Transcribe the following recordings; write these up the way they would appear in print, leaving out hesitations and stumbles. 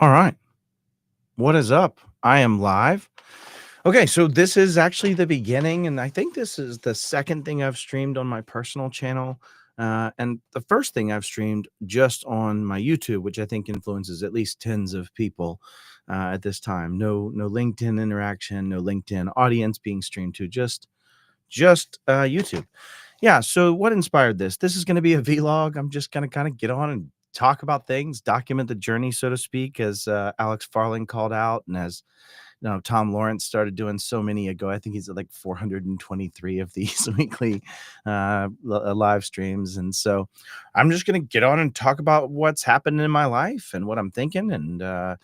All right. What is up? I am live. Okay, so this is actually the beginning, and I think this is the second thing I've streamed on my personal channel. And the first thing I've streamed just on my YouTube, which I think influences at least tens of people at this time. No LinkedIn interaction, no LinkedIn audience being streamed to, just YouTube. Yeah. So what inspired this? This is going to be a vlog. I'm just going to kind of get on and talk about things, document the journey, so to speak, as Alex Farling called out, and as Tom Lawrence started doing so many ago. I think he's at like 423 of these weekly live streams. And so I'm just going to get on and talk about what's happened in my life and what I'm thinking. And,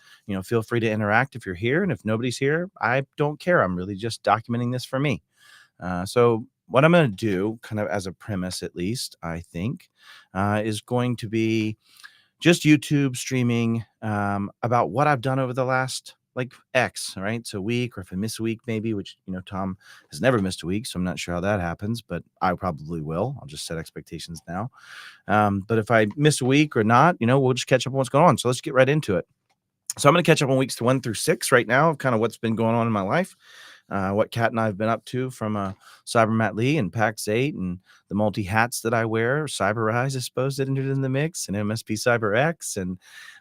feel free to interact if you're here. And if nobody's here, I don't care. I'm really just documenting this for me. So what I'm going to do, kind of as a premise at least, I think, is going to be just YouTube streaming about what I've done over the last like X, right? So week, or if I miss a week, maybe, which, Tom has never missed a week. So I'm not sure how that happens, but I probably will. I'll just set expectations now. But if I miss a week or not, we'll just catch up on what's going on. So let's get right into it. So I'm going to catch up on weeks 1 through 6 right now, of kind of what's been going on in my life. What Kat and I have been up to from Cyber Matt Lee and PAX 8 and the multi hats that I wear. CyberRISE, I suppose, that entered in the mix, and MSP CyberX, and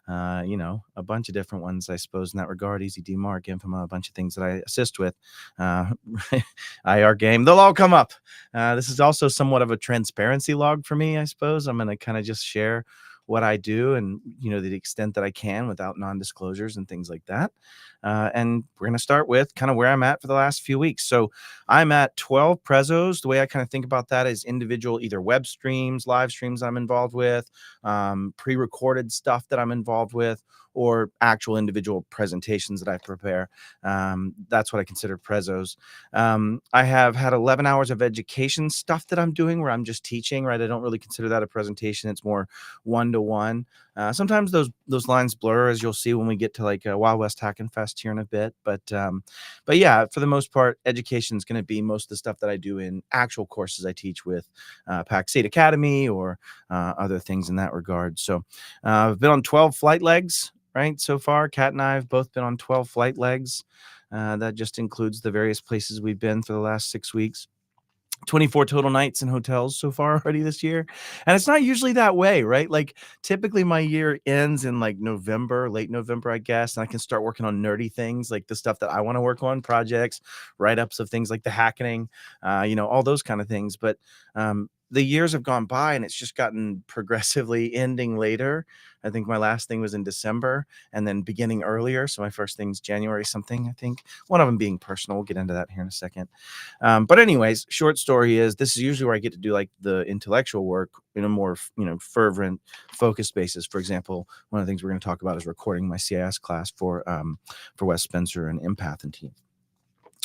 a bunch of different ones, I suppose, in that regard. Easy DMARC, Infoma, a bunch of things that I assist with. IR game, they'll all come up. This is also somewhat of a transparency log for me, I suppose. I'm going to kind of just share what I do and, the extent that I can without non-disclosures and things like that. And we're going to start with kind of where I'm at for the last few weeks. So I'm at 12 prezos. The way I kind of think about that is individual, either web streams, live streams I'm involved with, pre-recorded stuff that I'm involved with, or actual individual presentations that I prepare. That's what I consider prezos. I have had 11 hours of education stuff that I'm doing where I'm just teaching, right? I don't really consider that a presentation. It's more one-to-one. Sometimes those lines blur, as you'll see when we get to like Wild West Hackin Fest here in a bit. But yeah, for the most part, education is going to be most of the stuff that I do in actual courses I teach with PAX 8 Academy or other things in that regard. So I've been on 12 flight legs, right? So far, Kat and I have both been on 12 flight legs. That just includes the various places we've been for the last 6 weeks. 24 total nights in hotels so far already this year. And it's not usually that way, right? Like typically my year ends in like November, late November, I guess. And I can start working on nerdy things like the stuff that I want to work on, projects, write-ups of things like the hacking, all those kind of things. But the years have gone by and it's just gotten progressively ending later. I think my last thing was in December and then beginning earlier. So my first thing's January something, I think. One of them being personal. We'll get into that here in a second. But anyways, short story is this is usually where I get to do like the intellectual work in a more, fervent, focused basis. For example, one of the things we're going to talk about is recording my CIS class for Wes Spencer and Empath and team.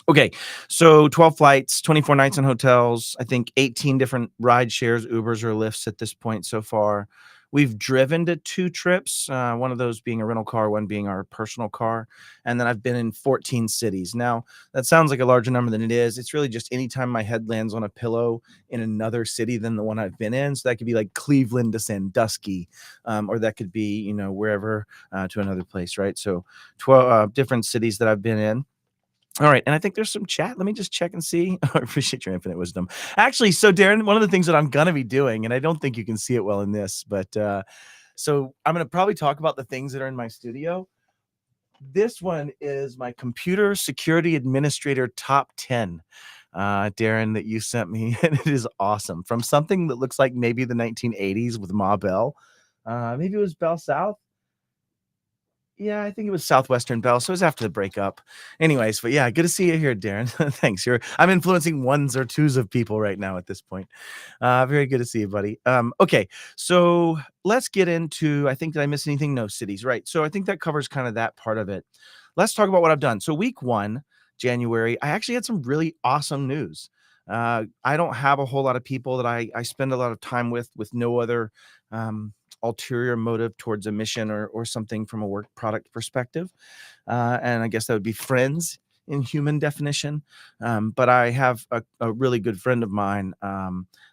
Okay, so 12 flights, 24 nights in hotels, I think 18 different ride shares, Ubers or Lyfts at this point so far. We've driven to 2 trips, one of those being a rental car, one being our personal car. And then I've been in 14 cities. Now, that sounds like a larger number than it is. It's really just anytime my head lands on a pillow in another city than the one I've been in. So that could be like Cleveland to Sandusky, or that could be, wherever to another place, right? So 12 different cities that I've been in. All right. And I think there's some chat. Let me just check and see. I appreciate your infinite wisdom. Actually, so Darren, one of the things that I'm going to be doing, and I don't think you can see it well in this, but so I'm going to probably talk about the things that are in my studio. This one is my computer security administrator top 10, Darren, that you sent me. And it is awesome. From something that looks like maybe the 1980s with Ma Bell. Maybe it was Bell South. Yeah, I think it was Southwestern Bell, so it was after the breakup. Anyways, but yeah, good to see you here, Darren. Thanks. I'm influencing 1s or 2s of people right now at this point. Very good to see you, buddy. Okay, so let's get into, I think, did I miss anything? No, cities, right? So I think that covers kind of that part of it. Let's talk about what I've done. So week 1, January, I actually had some really awesome news. I don't have a whole lot of people that I spend a lot of time with no other ulterior motive towards a mission or something from a work product perspective. And I guess that would be friends in human definition. But I have a really good friend of mine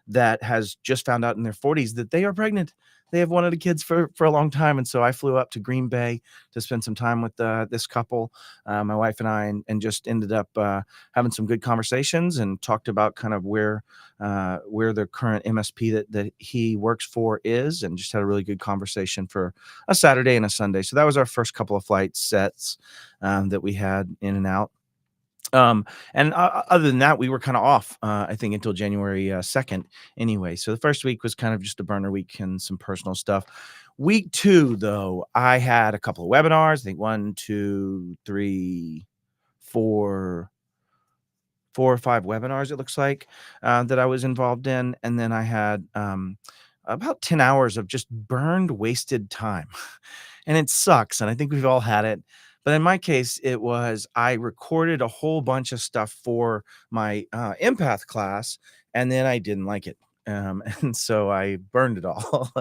that has just found out in their 40s that they are pregnant. they have wanted a kids for a long time, and so I flew up to Green Bay to spend some time with this couple, my wife and I, and just ended up having some good conversations and talked about kind of where the current MSP that he works for is, and just had a really good conversation for a Saturday and a Sunday. So that was our first couple of flight sets that we had in and out. And other than that, we were kind of off, I think, until January 2nd anyway. So the first week was kind of just a burner week and some personal stuff. Week two, though, I had a couple of webinars. I think one, two, three, four, 4 or 5 webinars, it looks like, that I was involved in. And then I had about 10 hours of just burned, wasted time. And it sucks. And I think we've all had it. But in my case, it was I recorded a whole bunch of stuff for my empath class, and then I didn't like it. And so I burned it all.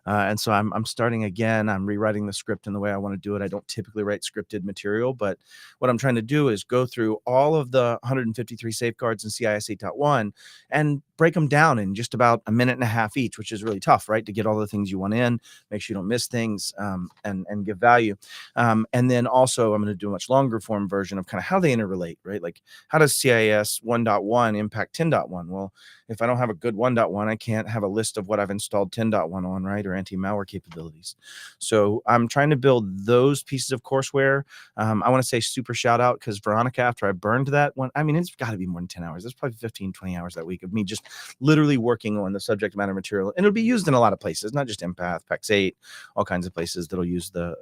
And so I'm starting again. I'm rewriting the script in the way I want to do it. I don't typically write scripted material, but what I'm trying to do is go through all of the 153 safeguards in CIS 8.1 and break them down in just about a minute and a half each, which is really tough, right? To get all the things you want in, make sure you don't miss things, and give value. And then also I'm going to do a much longer form version of kind of how they interrelate, right? Like how does CIS 1.1 impact 10.1? Well, if I don't have a good 1.1, I can't have a list of what I've installed 10.1 on, right? Or anti-malware capabilities. So I'm trying to build those pieces of courseware. I want to say super shout out because Veronica, after I burned that one, I mean, it's got to be more than 10 hours. It's probably 15, 20 hours that week of me just literally working on the subject matter material. And it'll be used in a lot of places, not just Empath, PEX 8, all kinds of places that'll use the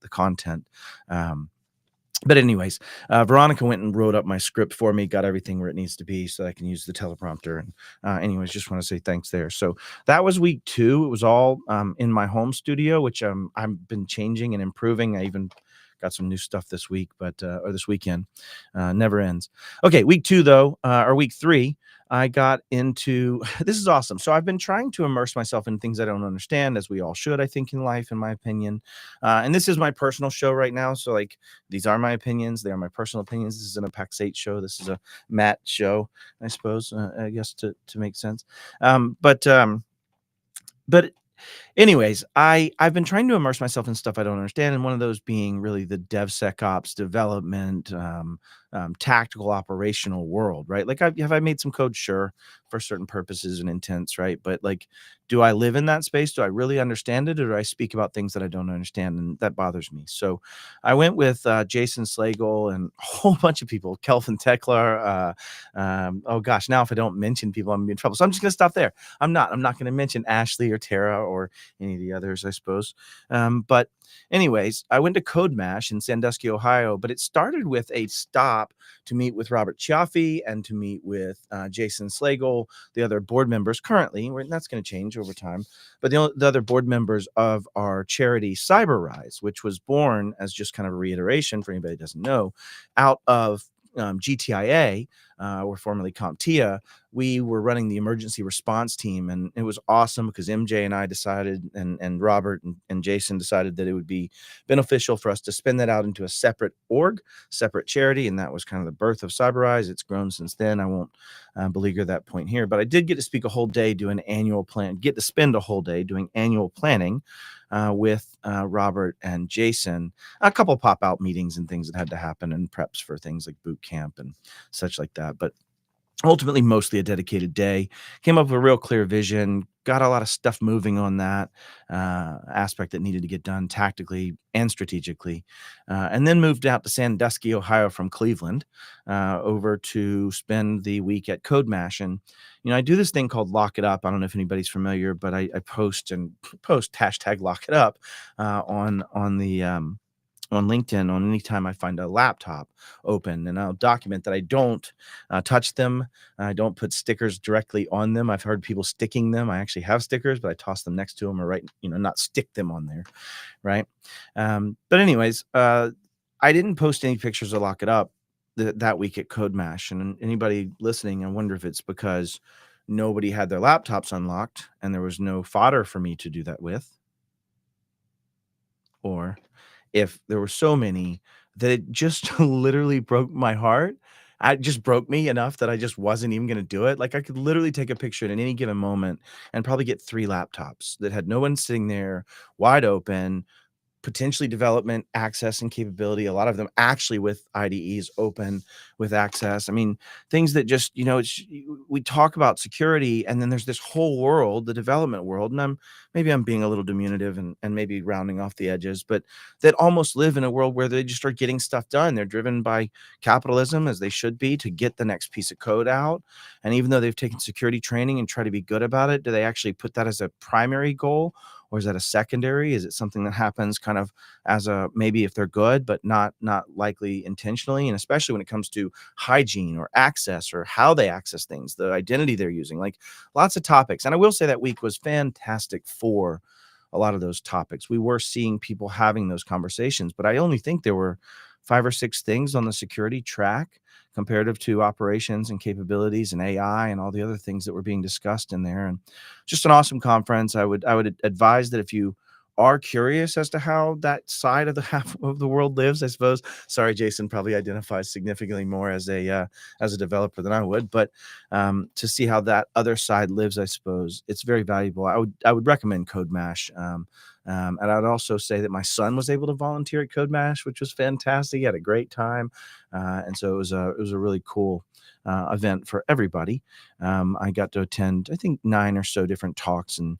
content. But anyways, Veronica went and wrote up my script for me, got everything where it needs to be so I can use the teleprompter. And anyways, just want to say thanks there. So that was week two. It was all in my home studio, which I've been changing and improving. I even got some new stuff this week, or this weekend. Never ends. Okay, week two, though, or week three, I got into this is awesome. So I've been trying to immerse myself in things I don't understand, as we all should, I think, in life, in my opinion. And this is my personal show right now. So, like, these are my opinions. They are my personal opinions. This isn't a PAX 8 show. This is a Matt show, I suppose, I guess, to make sense. But anyways, I've been trying to immerse myself in stuff I don't understand, and one of those being really the DevSecOps development, tactical operational world, right? Like, have I made some code? Sure, for certain purposes and intents, right? But like, do I live in that space? Do I really understand it, or do I speak about things that I don't understand? And that bothers me. So I went with Jason Slagle and a whole bunch of people, Kelvin Teklar. Oh gosh, now if I don't mention people, I'm gonna be in trouble. So I'm just gonna stop there. I'm not going to mention Ashley or Tara or any of the others, I suppose. But anyways, I went to Codemash in Sandusky, Ohio, but it started with a stop to meet with Robert Chiaffi and to meet with Jason Slagle, the other board members currently, and that's going to change over time, but the other board members of our charity CyberRISE, which was born as just kind of a reiteration for anybody who doesn't know, out of GTIA, or formerly CompTIA. We were running the emergency response team, and it was awesome because MJ and I decided, and Robert and Jason decided that it would be beneficial for us to spin that out into a separate org, separate charity, and that was kind of the birth of CyberRISE. It's grown since then. I won't beleaguer that point here, but I did get to speak a whole day, do an annual plan, get to spend a whole day doing annual planning with Robert and Jason, a couple pop-out meetings and things that had to happen, and preps for things like boot camp and such like that. But ultimately, mostly a dedicated day. Came up with a real clear vision, got a lot of stuff moving on that aspect that needed to get done tactically and strategically, and then moved out to Sandusky, Ohio from Cleveland, over to spend the week at Codemash. And I do this thing called Lock It Up. I don't know if anybody's familiar, but I post hashtag Lock It Up on the on LinkedIn on any time I find a laptop open, and I'll document that I don't touch them. I don't put stickers directly on them. I've heard people sticking them. I actually have stickers, but I toss them next to them, or not stick them on there, right? But anyways, I didn't post any pictures of Lock It Up that week at Codemash. And anybody listening, I wonder if it's because nobody had their laptops unlocked and there was no fodder for me to do that with, or if there were so many that it just literally broke my heart I just broke me enough that I just wasn't even gonna do it. Like, I could literally take a picture at any given moment and probably get 3 laptops that had no one sitting there, wide open, potentially development access and capability, a lot of them actually with IDEs open with access. I mean, things that just, we talk about security and then there's this whole world, the development world, and I'm being a little diminutive and maybe rounding off the edges, but that almost live in a world where they just are getting stuff done. They're driven by capitalism, as they should be, to get the next piece of code out. And even though they've taken security training and try to be good about it, do they actually put that as a primary goal? Or is that a secondary? Is it something that happens kind of as a, maybe if they're good, but not likely intentionally? And especially when it comes to hygiene or access or how they access things, the identity they're using, like lots of topics. And I will say that week was fantastic for a lot of those topics. We were seeing people having those conversations, but I only think there were 5 or 6 things on the security track comparative to operations and capabilities and AI and all the other things that were being discussed in there. And just an awesome conference. I would advise that if you are curious as to how that side of the half of the world lives, I suppose. Sorry, Jason probably identifies significantly more as a developer than I would, but to see how that other side lives, I suppose it's very valuable. I would recommend Codemash. And I would also say that my son was able to volunteer at Codemash, which was fantastic. He had a great time, and so it was a really cool event for everybody. I got to attend, I think, 9 or so different talks and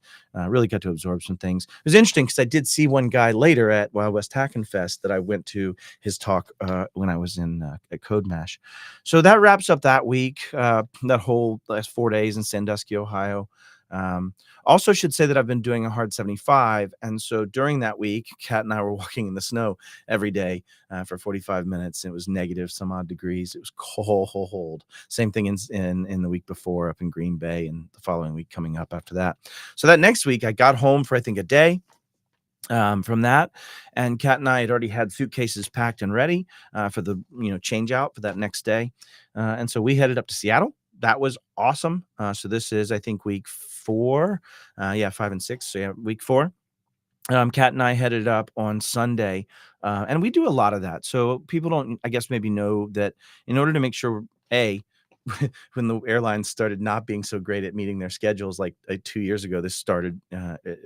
really got to absorb some things. It was interesting because I did see one guy later at Wild West Hackin Fest that I went to his talk when I was in at Codemash. So that wraps up that week, that whole last 4 days in Sandusky, Ohio. Um, Also should say that I've been doing a hard 75. And so during that week, Kat and I were walking in the snow every day for 45 minutes. And it was negative some odd degrees. It was cold. Same thing in the week before up in Green Bay and the following week coming up after that. So that next week, I got home for, I think, a day from that, and Kat and I had already had suitcases packed and ready for the change out for that next day, and so we headed up to Seattle. That was awesome. So this is, I think, week 4. Yeah, 5 and 6. So yeah, week 4. Kat and I headed up on Sunday, and we do a lot of that. So people don't, I guess, maybe know that in order to make sure, when the airlines started not being so great at meeting their schedules, like 2 years ago, this started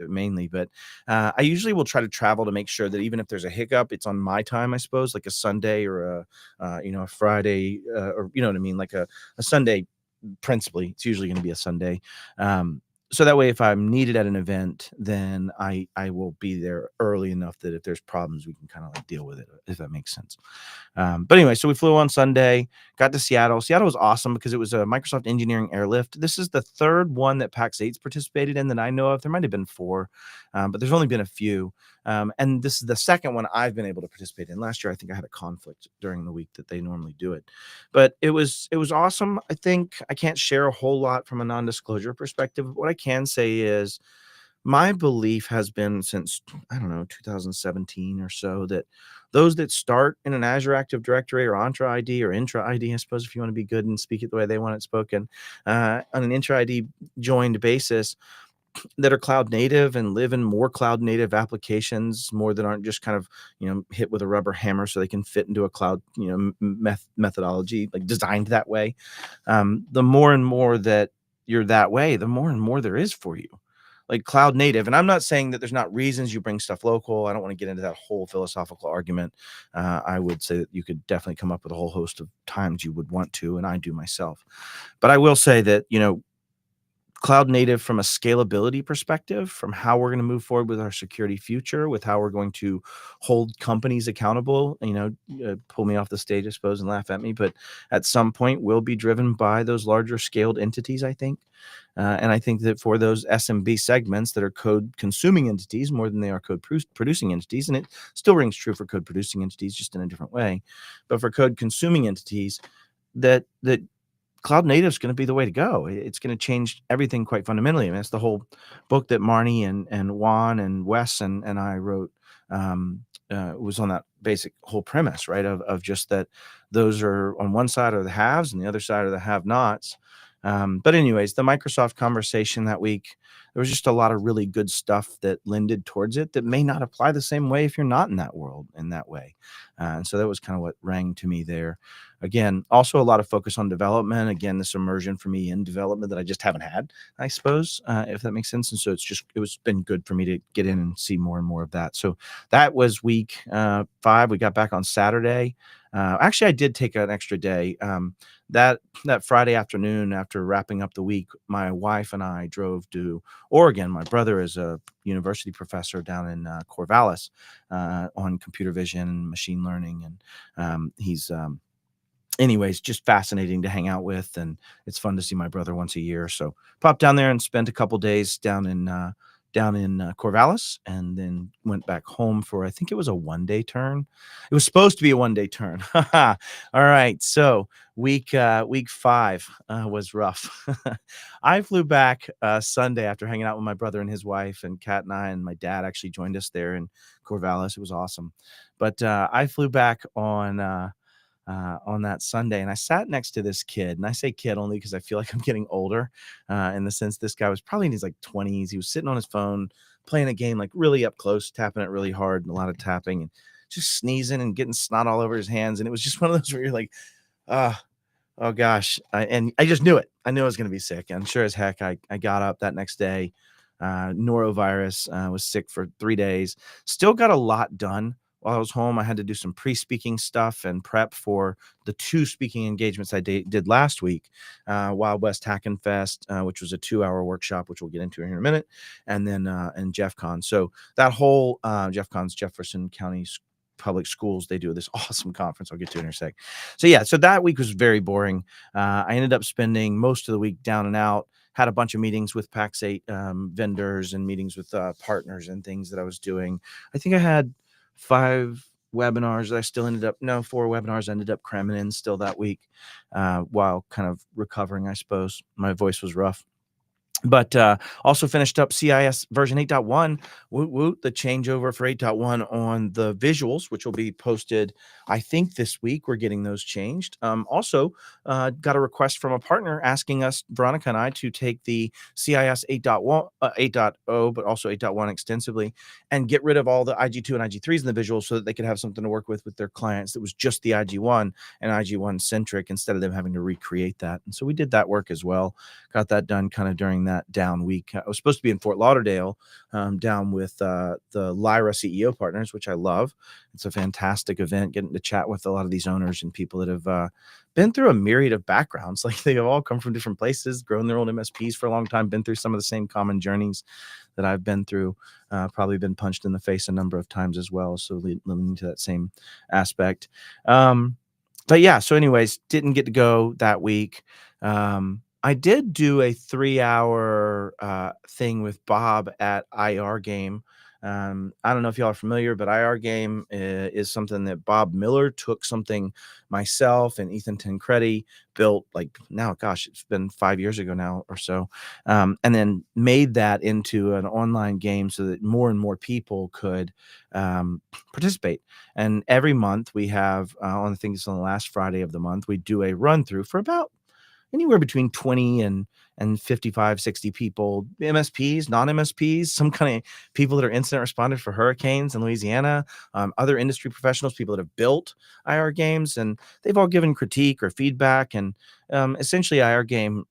mainly. But I usually will try to travel to make sure that even if there's a hiccup, it's on my time, I suppose, like a Sunday or a Friday, or you know what I mean, like a Sunday. Principally, it's usually going to be a Sunday. So that way, if I'm needed at an event, then I will be there early enough that if there's problems, we can kind of like deal with it, if that makes sense. But anyway, so we flew on Sunday, got to Seattle. Seattle was awesome because it was a Microsoft Engineering Airlift. This is the third one that PAX 8's participated in that I know of. There might have been 4, but there's only been a few. And this is the second one I've been able to participate in. Last year, I think I had a conflict during the week that they normally do it, but it was awesome. I think I can't share a whole lot from a non-disclosure perspective. What I can say is my belief has been since, I don't know, 2017 or so, that those that start in an Azure Active Directory or Entra ID or Intra ID, I suppose, if you want to be good and speak it the way they want it spoken, on an Intra ID joined basis, that are cloud native and live in more cloud native applications, more that aren't just kind of hit with a rubber hammer so they can fit into a cloud methodology like designed that way. The more and more that you're that way, the more and more there is for you, like cloud native. And I'm not saying that there's not reasons you bring stuff local. I don't want to get into that whole philosophical argument. I would say that you could definitely come up with a whole host of times you would want to, and I do myself. But I will say that cloud native from a scalability perspective, from how we're going to move forward with our security future, with how we're going to hold companies accountable, pull me off the stage, I suppose, and laugh at me, but at some point will be driven by those larger scaled entities, I think. And I think that for those SMB segments that are code consuming entities more than they are code producing entities, and it still rings true for code producing entities, just in a different way, but for code consuming entities, that cloud native is going to be the way to go. It's going to change everything quite fundamentally. I mean, that's the whole book that Marnie and Juan and Wes and I wrote, was on that basic whole premise, right? Of just that those are on one side are the haves and the other side are the have-nots. But anyways, the Microsoft conversation that week, there was just a lot of really good stuff that lended towards it that may not apply the same way if you're not in that world in that way. And so that was kind of what rang to me there. Again, also a lot of focus on development. Again, this immersion for me in development that I just haven't had, I suppose, if that makes sense. And so it was been good for me to get in and see more and more of that. So that was week 5. We got back on Saturday. Actually, I did take an extra day. That Friday afternoon, after wrapping up the week, my wife and I drove to Oregon. My brother is a university professor down in Corvallis on computer vision and machine learning, and he's anyways, just fascinating to hang out with, and it's fun to see my brother once a year. So popped down there and spent a couple days down in Corvallis, and then went back home for, I think it was a 1-day turn. It was supposed to be a 1-day turn. All right, so week 5 was rough. I flew back Sunday after hanging out with my brother and his wife, and Kat and I and my dad actually joined us there in Corvallis. It was awesome, but I flew back on that Sunday, and I sat next to this kid, and I say kid only because I feel like I'm getting older, in the sense this guy was probably in his like 20s. He was sitting on his phone playing a game like really up close, tapping it really hard, and a lot of tapping, and just sneezing and getting snot all over his hands. And it was just one of those where you're like, ah, oh gosh. And I just knew it. I knew I was going to be sick. And sure as heck, I got up that next day, norovirus, was sick for 3 days. Still got a lot done while I was home. I had to do some pre-speaking stuff and prep for the 2 speaking engagements I did last week, Wild West Hackin Fest, which was a 2-hour workshop, which we'll get into here in a minute, and then and JeffCon. So that whole JeffCon's Jefferson County Public Schools, they do this awesome conference. I'll get to it in a sec. So yeah, so that week was very boring. I ended up spending most of the week down and out. Had a bunch of meetings with Pax8 vendors and meetings with partners and things that I was doing. I think I had 5 webinars that I still ended up, no, 4 webinars I ended up cramming in still that week, while kind of recovering, I suppose. My voice was rough. But also finished up CIS version 8.1, woot woot, the changeover for 8.1 on the visuals, which will be posted, I think, this week. We're getting those changed. Also, got a request from a partner asking us, Veronica and I, to take the CIS 8.1, 8.0, but also 8.1 extensively, and get rid of all the IG2 and IG3s in the visuals so that they could have something to work with their clients that was just the IG1 and IG1 centric, instead of them having to recreate that. And so we did that work as well. Got that done kind of during that down week. I was supposed to be in Fort Lauderdale, down with the Lyra CEO partners, which I love. It's a fantastic event, getting to chat with a lot of these owners and people that have been through a myriad of backgrounds. Like, they have all come from different places, grown their own MSPs for a long time, been through some of the same common journeys that I've been through, probably been punched in the face a number of times as well. So leading to that same aspect. But yeah, so anyways, didn't get to go that week. I did do a 3-hour thing with Bob at IR Game. I don't know if y'all are familiar, but IR Game is something that Bob Miller took something myself and Ethan Tancredi built, like, now, gosh, it's been 5 years ago now or so, and then made that into an online game so that more and more people could participate. And every month we have, on the things on the last Friday of the month, we do a run through for about anywhere between 20 and 55, 60 people, MSPs, non-MSPs, some kind of people that are incident responders for hurricanes in Louisiana, other industry professionals, people that have built IR games, and they've all given critique or feedback. And essentially IR Game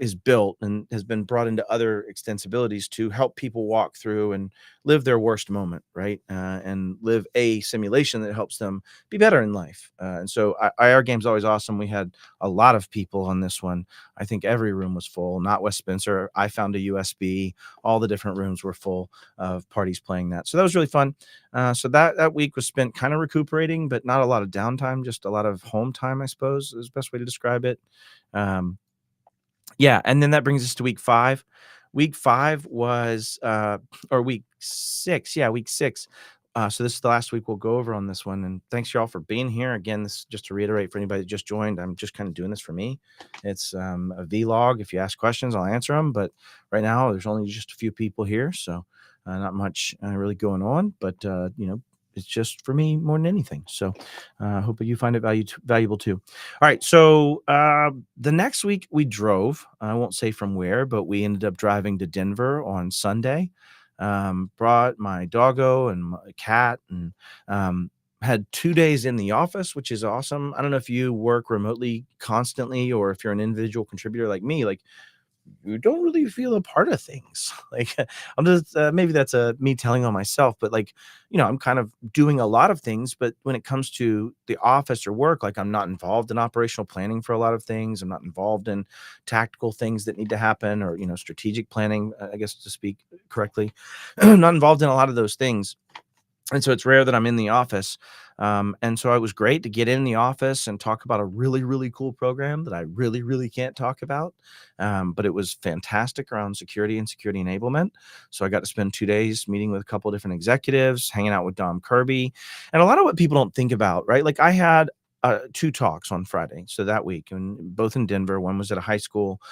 is built and has been brought into other extensibilities to help people walk through and live their worst moment, right? And live a simulation that helps them be better in life. And so IR Game's always awesome. We had a lot of people on this one. I think every room was full. Not West Spencer. I found a USB. All the different rooms were full of parties playing that. So that was really fun. So that week was spent kind of recuperating, but not a lot of downtime, just a lot of home time, I suppose, is the best way to describe it. Yeah, and then that brings us to week 5. Week 5 was, or week 6, yeah, week 6. So this is the last week we'll go over on this one, and thanks y'all for being here. Again, this just to reiterate for anybody that just joined, I'm just kind of doing this for me. It's a vlog. If you ask questions, I'll answer them, but right now there's only just a few people here, so not much really going on, but it's just for me more than anything. So I hope you find it valuable too. All right. So the next week we drove, I won't say from where, but we ended up driving to Denver on Sunday. Brought my doggo and my cat, and had 2 days in the office, which is awesome. I don't know if you work remotely constantly or if you're an individual contributor like me. Like, you don't really feel a part of things. Like, I'm just maybe that's me telling on myself, but like, I'm kind of doing a lot of things, but when it comes to the office or work, like I'm not involved in operational planning for a lot of things. I'm not involved in tactical things that need to happen, or strategic planning, I guess, to speak correctly. I'm not involved in a lot of those things. And so it's rare that I'm in the office. And so it was great to get in the office and talk about a really, really cool program that I really, really can't talk about. But it was fantastic around security and security enablement. So I got to spend 2 days meeting with a couple of different executives, hanging out with Dom Kirby, and a lot of what people don't think about, right? Like, I had 2 talks on Friday, so that week, and both in Denver. One was at a high school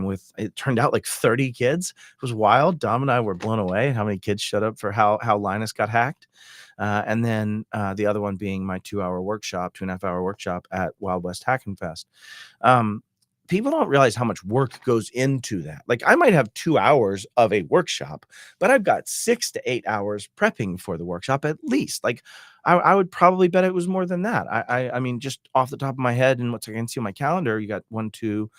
with, it turned out, like 30 kids. It was wild. Dom and I were blown away how many kids showed up for how Linus got hacked. And then the other one being my 2-hour workshop, 2.5-hour workshop at Wild West Hackin Fest. People don't realize how much work goes into that. Like, I might have 2 hours of a workshop, but I've got 6 to 8 hours prepping for the workshop at least. Like, I would probably bet it was more than that. I mean, just off the top of my head and what I can see on my calendar, you got 1, 2,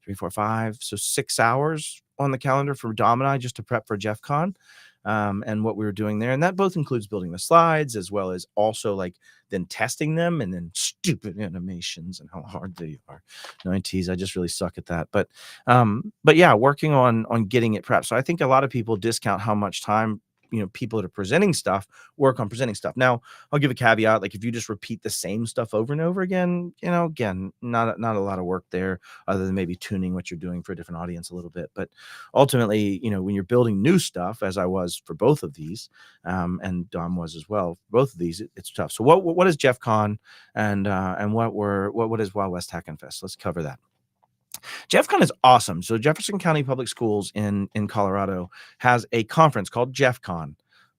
3, 4, 5, so 6 hours on the calendar for Dom and I just to prep for JeffCon. And what we were doing there. And that both includes building the slides as well as also like then testing them, and then stupid animations and how hard they are. No, I tease. I just really suck at that. But yeah, working on getting it prepped. So I think a lot of people discount how much time people that are presenting stuff work on presenting stuff. Now, I'll give a caveat: like, if you just repeat the same stuff over and over again, again, not a lot of work there, other than maybe tuning what you're doing for a different audience a little bit. But ultimately, when you're building new stuff, as I was for both of these, and Dom was as well for both of these, it's tough. So what is JeffCon, and what is Wild West Hackin Fest? Let's cover that. JeffCon is awesome. So Jefferson County Public Schools in Colorado has a conference called JeffCon.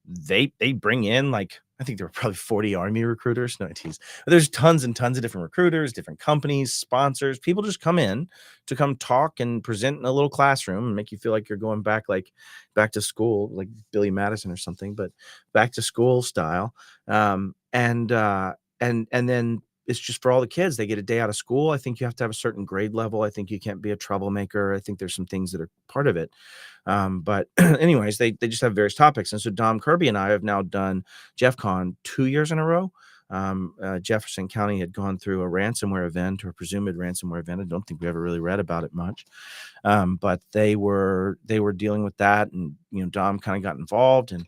They bring in, like, I think there were probably 40 Army recruiters. No, I tease. There's tons and tons of different recruiters, different companies, sponsors. People just come in to come talk and present in a little classroom and make you feel like you're going back to school, like Billy Madison or something, but back to school style. And then it's just for all the kids. They get a day out of school. I think you have to have a certain grade level. I think you can't be a troublemaker. I think there's some things that are part of it. But anyways, they just have various topics. And so Dom Kirby and I have now done JeffCon 2 years in a row. Jefferson County had gone through a ransomware event, or a presumed ransomware event. I don't think we ever really read about it much. But they were dealing with that, and Dom kind of got involved and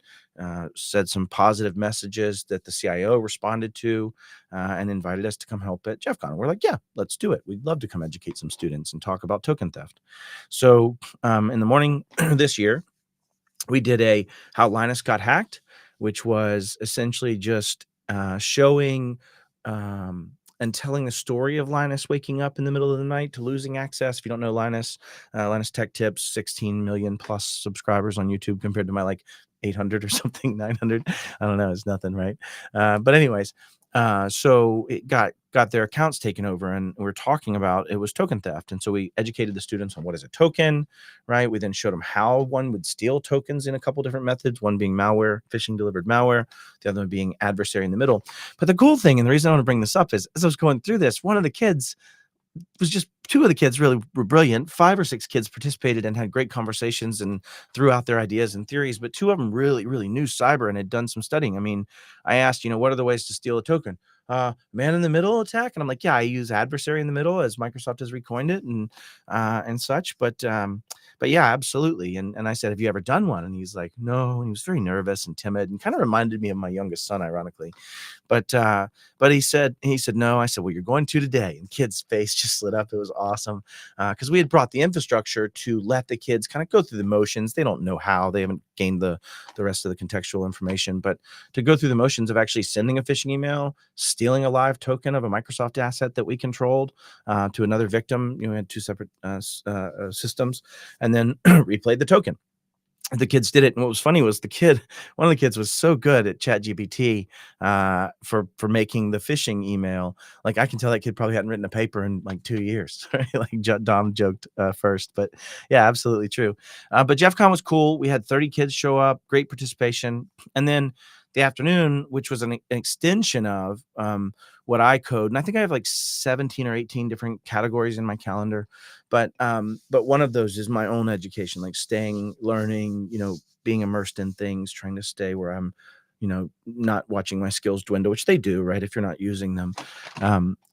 said some positive messages that the CIO responded to, and invited us to come help at JeffCon. We're like, yeah, let's do it. We'd love to come educate some students and talk about token theft. So in the morning this year, we did a how Linus got hacked, which was essentially just showing and telling the story of Linus waking up in the middle of the night to losing access. If you don't know Linus, Linus Tech Tips, 16 million plus subscribers on YouTube compared to my like 800 or something, 900. I don't know. It's nothing, right? But anyways, so it got their accounts taken over, and we're talking about it was token theft. And so we educated the students on what is a token, right? We then showed them how one would steal tokens in a couple different methods, one being malware, phishing delivered malware, the other one being adversary-in-the-middle. But the cool thing, and the reason I want to bring this up, is as I was going through this, one of the kids was just two of the kids really were brilliant. 5 or 6 kids participated and had great conversations and threw out their ideas and theories, but 2 of them really, really knew cyber and had done some studying. I mean, I asked, what are the ways to steal a token? Man in the middle attack. And I'm like, yeah, I use adversary in the middle as Microsoft has recoined it and such. But yeah, absolutely. And I said, have you ever done one? And he's like, no. And he was very nervous and timid and kind of reminded me of my youngest son, ironically. But he said, no. I said, well, you're going to today. And kid's face just lit up. It was awesome. Because we had brought the infrastructure to let the kids kind of go through the motions. They don't know how. They haven't gained the rest of the contextual information. But to go through the motions of actually sending a phishing email, stealing a live token of a Microsoft asset that we controlled to another victim. We had 2 separate systems, and then replayed the token. the kids did it, and what was funny was one of the kids was so good at ChatGPT, for making the phishing email. Like, I can tell that kid probably hadn't written a paper in, like, 2 years, right? Like, Dom joked, first, but yeah, absolutely true. But JeffCon was cool. We had 30 kids show up, great participation, and then the afternoon, which was an extension of, what I code, and I think I have, like, 17 or 18 different categories in my calendar, but one of those is my own education, like staying, learning, being immersed in things, trying to stay where I'm, not watching my skills dwindle, which they do, right? If you're not using them.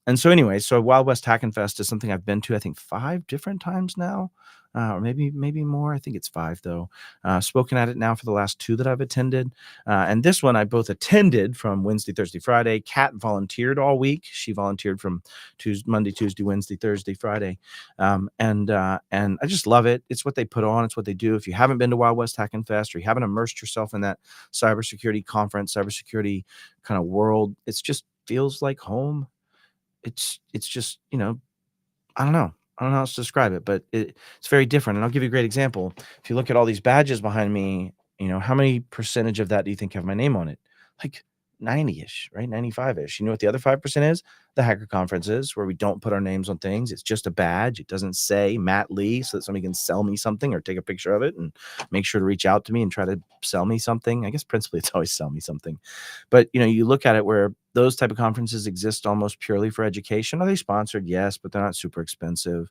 And so anyway, so Wild West Hackin Fest is something I've been to, I think 5 different times now. Or maybe more. I think it's 5 though. Spoken at it now for the last 2 that I've attended. And this one I both attended from Wednesday, Thursday, Friday. Kat volunteered all week. She volunteered from Monday, Tuesday, Wednesday, Thursday, Friday. And I just love it. It's what they put on. It's what they do. If you haven't been to Wild West Hackin Fest, or you haven't immersed yourself in that cybersecurity conference, cybersecurity kind of world, it's just feels like home. It's just, I don't know. I don't know how else to describe it, but it's very different. And I'll give you a great example. If you look at all these badges behind me, how many percentage of that do you think have my name on it? Like 90-ish, right? 95-ish. You know what the other 5% is? The hacker conferences, where we don't put our names on things. It's just a badge. It doesn't say Matt Lee, so that somebody can sell me something or take a picture of it and make sure to reach out to me and try to sell me something. I guess principally it's always sell me something. But you look at it where those type of conferences exist almost purely for education. Are they sponsored? Yes, but they're not super expensive.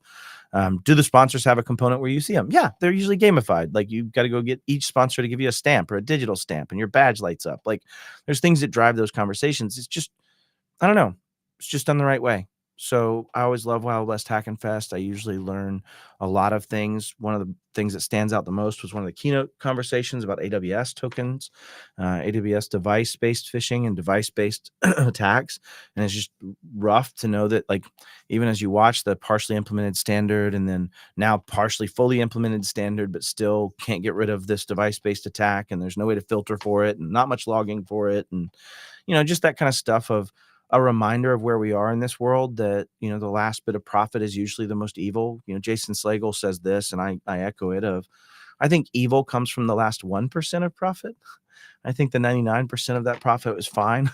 Do the sponsors have a component where you see them? Yeah, they're usually gamified. Like, you've got to go get each sponsor to give you a stamp or a digital stamp, and your badge lights up. Like, there's things that drive those conversations. It's just, I don't know. It's just done the right way. So I always love Wild West Hackin Fest. I usually learn a lot of things. One of the things that stands out the most was one of the keynote conversations about AWS tokens, AWS device-based phishing and device-based attacks. And it's just rough to know that, like, even as you watch the partially implemented standard and then now partially fully implemented standard, but still can't get rid of this device-based attack, and there's no way to filter for it and not much logging for it. And just that kind of stuff, of a reminder of where we are in this world, that, the last bit of profit is usually the most evil. Jason Slagle says this, and I echo it, of, I think evil comes from the last 1% of profit. I think the 99% of that profit was fine.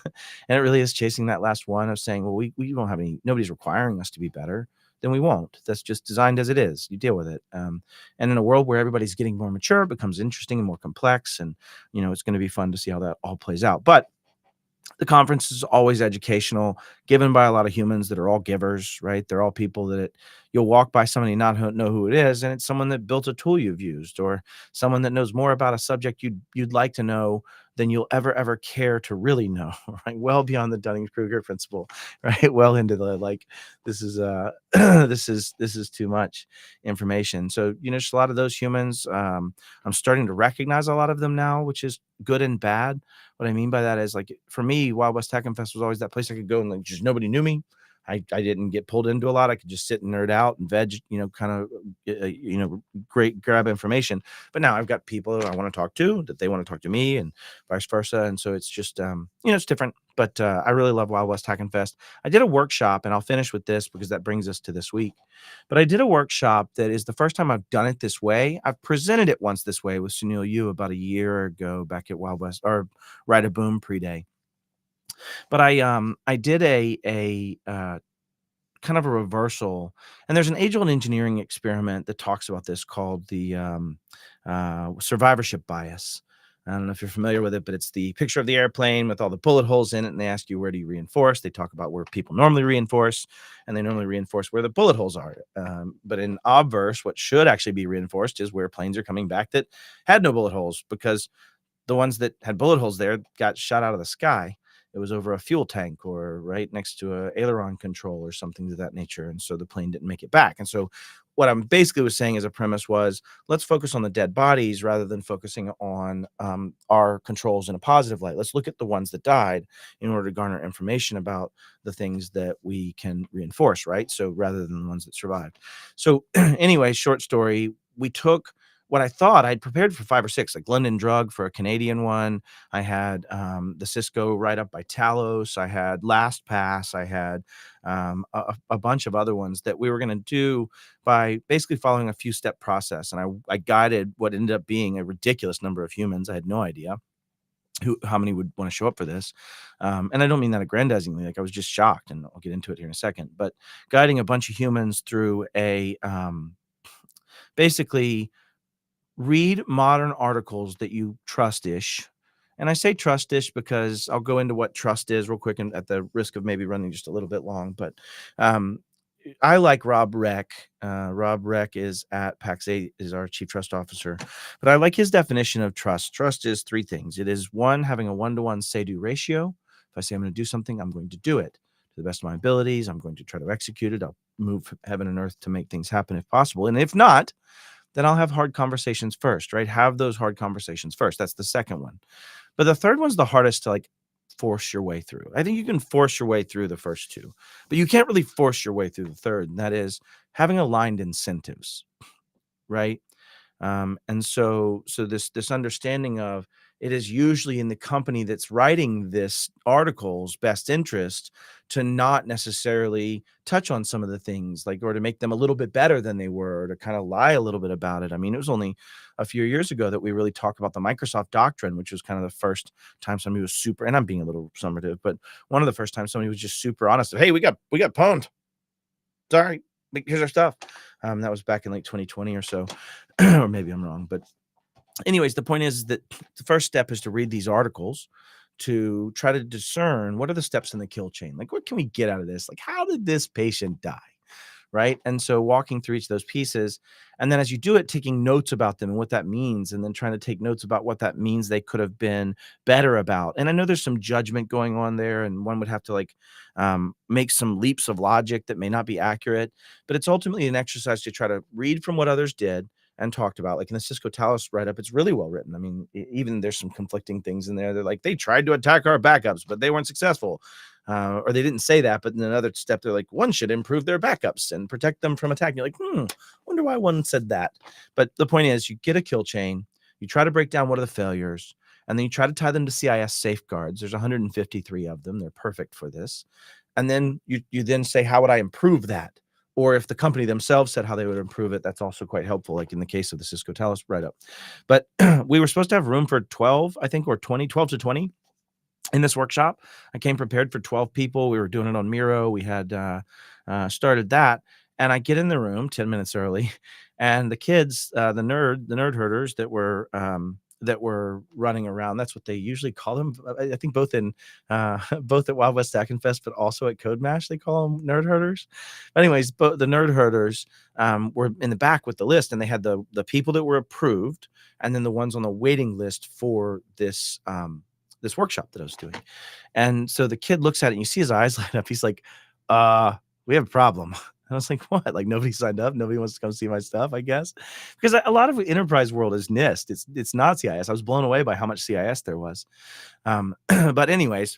And it really is chasing that last one of saying, well, we don't have nobody's requiring us to be better. Then we won't. That's just designed as it is. You deal with it. And in a world where everybody's getting more mature, it becomes interesting and more complex. And, it's going to be fun to see how that all plays out. But the conference is always educational, given by a lot of humans that are all givers, right? They're all people that you'll walk by somebody and not know who it is, and it's someone that built a tool you've used, or someone that knows more about a subject you'd like to know than you'll ever care to really know, right? Well beyond the Dunning-Kruger principle, right? Well into the, like, this is this is too much information. So just a lot of those humans. I'm starting to recognize a lot of them now, which is good and bad. What I mean by that is, like, for me, Wild West Hackin Fest was always that place I could go and, like, just nobody knew me. I didn't get pulled into a lot. I could just sit and nerd out and veg, kind of, great grab information. But now I've got people I want to talk to, that they want to talk to me, and vice versa. And so it's just, it's different. But I really love Wild West Hackin Fest. I did a workshop, and I'll finish with this because that brings us to this week. But I did a workshop that is the first time I've done it this way. I've presented it once this way with Sunil Yu about a year ago back at Wild West, or Ride a Boom pre-day. But I did a kind of a reversal, and there's an age-old engineering experiment that talks about this, called the survivorship bias. I don't know if you're familiar with it, but it's the picture of the airplane with all the bullet holes in it, and they ask you, where do you reinforce? They talk about where people normally reinforce, and they normally reinforce where the bullet holes are. But in obverse, what should actually be reinforced is where planes are coming back that had no bullet holes, because the ones that had bullet holes there got shot out of the sky. It was over a fuel tank, or right next to a aileron control or something of that nature. And so the plane didn't make it back. And so what I'm basically was saying as a premise was, let's focus on the dead bodies rather than focusing on our controls in a positive light. Let's look at the ones that died in order to garner information about the things that we can reinforce, right? So rather than the ones that survived. So anyway, short story, we took what I thought I'd prepared for 5 or 6, like London Drug for a Canadian one. I had the Cisco write up by Talos. I had LastPass. I had a bunch of other ones that we were going to do by basically following a few step process. And I guided what ended up being a ridiculous number of humans. I had no idea how many would want to show up for this. And I don't mean that aggrandizingly, like I was just shocked, and I'll get into it here in a second, but guiding a bunch of humans through a basically read modern articles that you trust-ish. And I say trust-ish because I'll go into what trust is real quick, and at the risk of maybe running just a little bit long. But um, I like Rob Reck. Rob Reck is at PAX 8, is our chief trust officer. But I like his definition of trust. Trust is 3 things. It is 1, having a 1-to-1 say-do ratio. If I say I'm going to do something, I'm going to do it to the best of my abilities. I'm going to try to execute it. I'll move heaven and earth to make things happen if possible. And if not, then I'll have hard conversations first, right? Have those hard conversations first. That's the second one. But the third one's the hardest to like force your way through. I think you can force your way through the first 2, but you can't really force your way through the third. And that is having aligned incentives, right? And so this understanding of it is usually in the company that's writing this article's best interest to not necessarily touch on some of the things, like, or to make them a little bit better than they were, or to kind of lie a little bit about it. I mean, it was only a few years ago that we really talked about the Microsoft doctrine, which was kind of the first time somebody was super, and I'm being a little summative, but one of the first times somebody was just super honest. Hey, we got pwned. Sorry, here's our stuff. That was back in like 2020 or so, or maybe I'm wrong. But anyways, the point is that the first step is to read these articles to try to discern what are the steps in the kill chain. Like, what can we get out of this? Like, how did this patient die? Right. And so walking through each of those pieces, and then as you do it, taking notes about them and what that means, and then trying to take notes about what that means they could have been better about. And I know there's some judgment going on there, and one would have to like make some leaps of logic that may not be accurate, but it's ultimately an exercise to try to read from what others did and talked about. Like in the Cisco Talos write-up, it's really well written. I mean, even there's some conflicting things in there. They're like, they tried to attack our backups, but they weren't successful. Or they didn't say that, but in another step, they're like, one should improve their backups and protect them from attack. You're like, wonder why one said that. But the point is, you get a kill chain, you try to break down what are the failures, and then you try to tie them to CIS safeguards. There's 153 of them. They're perfect for this. And then you then say, how would I improve that? Or if the company themselves said how they would improve it, that's also quite helpful, like in the case of the Cisco Talos write-up. But we were supposed to have room for 12, I think, or 20, 12 to 20 in this workshop. I came prepared for 12 people. We were doing it on Miro. We had started that. And I get in the room 10 minutes early, and the kids, the nerd herders that were running around. That's what they usually call them. I think both in both at Wild West Hackin Fest, but also at Codemash, they call them nerd herders. But anyways, the nerd herders were in the back with the list, and they had the people that were approved, and then the ones on the waiting list for this this workshop that I was doing. And so the kid looks at it, and you see his eyes light up. He's like, we have a problem. And I was like, what? Like, nobody signed up? Nobody wants to come see my stuff, I guess? Because a lot of enterprise world is NIST. It's not CIS. I was blown away by how much CIS there was. But anyways,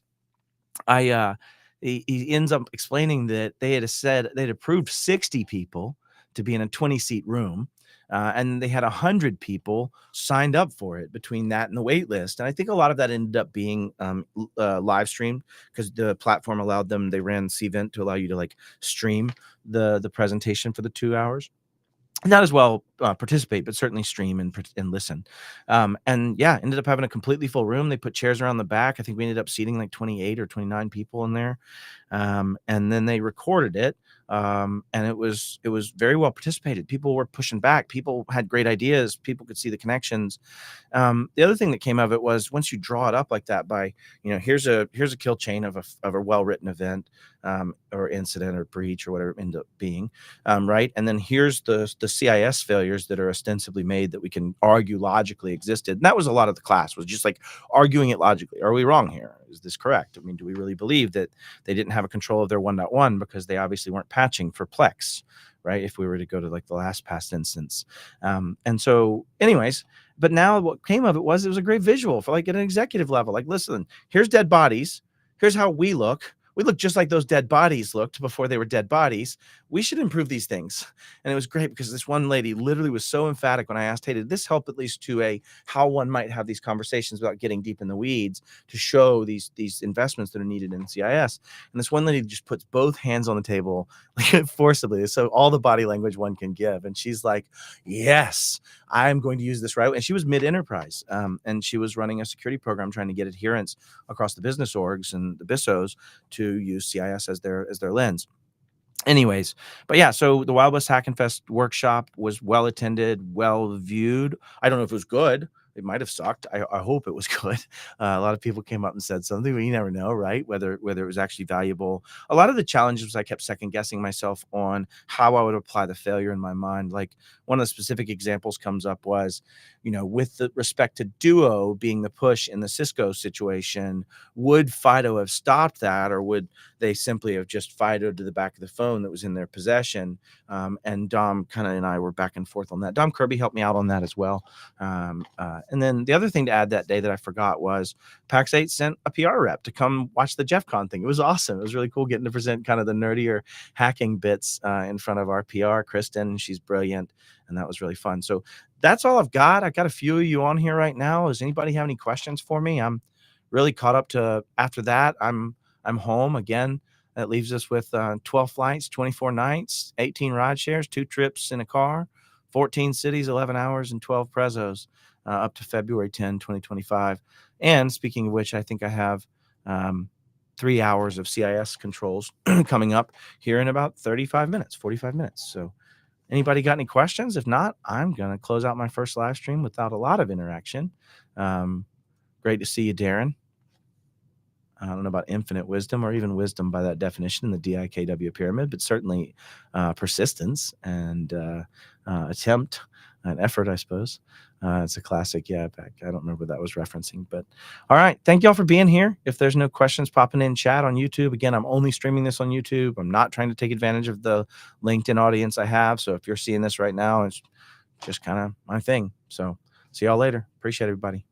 he ends up explaining that they had said they'd approved 60 people to be in a 20-seat room. And they had 100 people signed up for it between that and the wait list. And I think a lot of that ended up being live streamed, because the platform allowed them. They ran Cvent to allow you to like stream the presentation for the 2 hours. Not as well participate, but certainly stream and listen. And yeah, ended up having a completely full room. They put chairs around the back. I think we ended up seating like 28 or 29 people in there. And then they recorded it. And it was very well participated. People were pushing back. People had great ideas. People could see the connections. The other thing that came of it was, once you draw it up like that by, here's a kill chain of a well-written event, or incident or breach or whatever it ended up being, right? And then here's the CIS failures that are ostensibly made that we can argue logically existed. And that was a lot of the class, was just like arguing it logically. Are we wrong here? Is this correct? I mean, do we really believe that they didn't have a control of their 1.1 because they obviously weren't patching for Plex, right? If we were to go to like the last past instance. And so anyways, but now what came of it was a great visual for like at an executive level. Like, listen, here's dead bodies. Here's how we look. we look just like those dead bodies looked before they were dead bodies. We should improve these things. And it was great because this one lady literally was so emphatic when I asked, hey, did this help at least to how one might have these conversations without getting deep in the weeds to show these investments that are needed in CIS? And this one lady just puts both hands on the table like forcibly, so all the body language one can give. And she's like, yes, I'm going to use this right. And she was mid-enterprise, and she was running a security program trying to get adherence across the business orgs and the BISOs to use CIS as their lens. Anyways, but yeah, so the Wild West Hackin Fest workshop was well attended, well viewed. I don't know if it was good. It might have sucked. I hope it was good. A lot of people came up and said something, but you never know, right? Whether it was actually valuable. A lot of the challenges was I kept second guessing myself on how I would apply the failure in my mind. Like one of the specific examples comes up was, with the respect to Duo being the push in the Cisco situation, would Fido have stopped that, or would they simply have just Fidoed to the back of the phone that was in their possession? And Dom kind of and I were back and forth on that. Dom Kirby helped me out on that as well. And then the other thing to add that day that I forgot was PAX 8 sent a PR rep to come watch the JeffCon thing. It was awesome. It was really cool getting to present kind of the nerdier hacking bits in front of our PR, Kristen. She's brilliant. And that was really fun. So that's all I've got. I've got a few of you on here right now. Does anybody have any questions for me? I'm really caught up to after that. I'm home again. That leaves us with 12 flights, 24 nights, 18 ride shares, 2 trips in a car, 14 cities, 11 hours, and 12 prezos. Up to February 10, 2025. And speaking of which, I think I have 3 hours of CIS controls coming up here in about 35 minutes, 45 minutes. So anybody got any questions? If not, I'm going to close out my first live stream without a lot of interaction. Great to see you, Darren. I don't know about infinite wisdom or even wisdom by that definition in the DIKW pyramid, but certainly persistence and attempt and effort, I suppose. It's a classic. Yeah, back. I don't remember what that was referencing, but all right. Thank y'all for being here. If there's no questions popping in chat on YouTube, again, I'm only streaming this on YouTube. I'm not trying to take advantage of the LinkedIn audience I have. So if you're seeing this right now, it's just kind of my thing. So see y'all later. Appreciate everybody.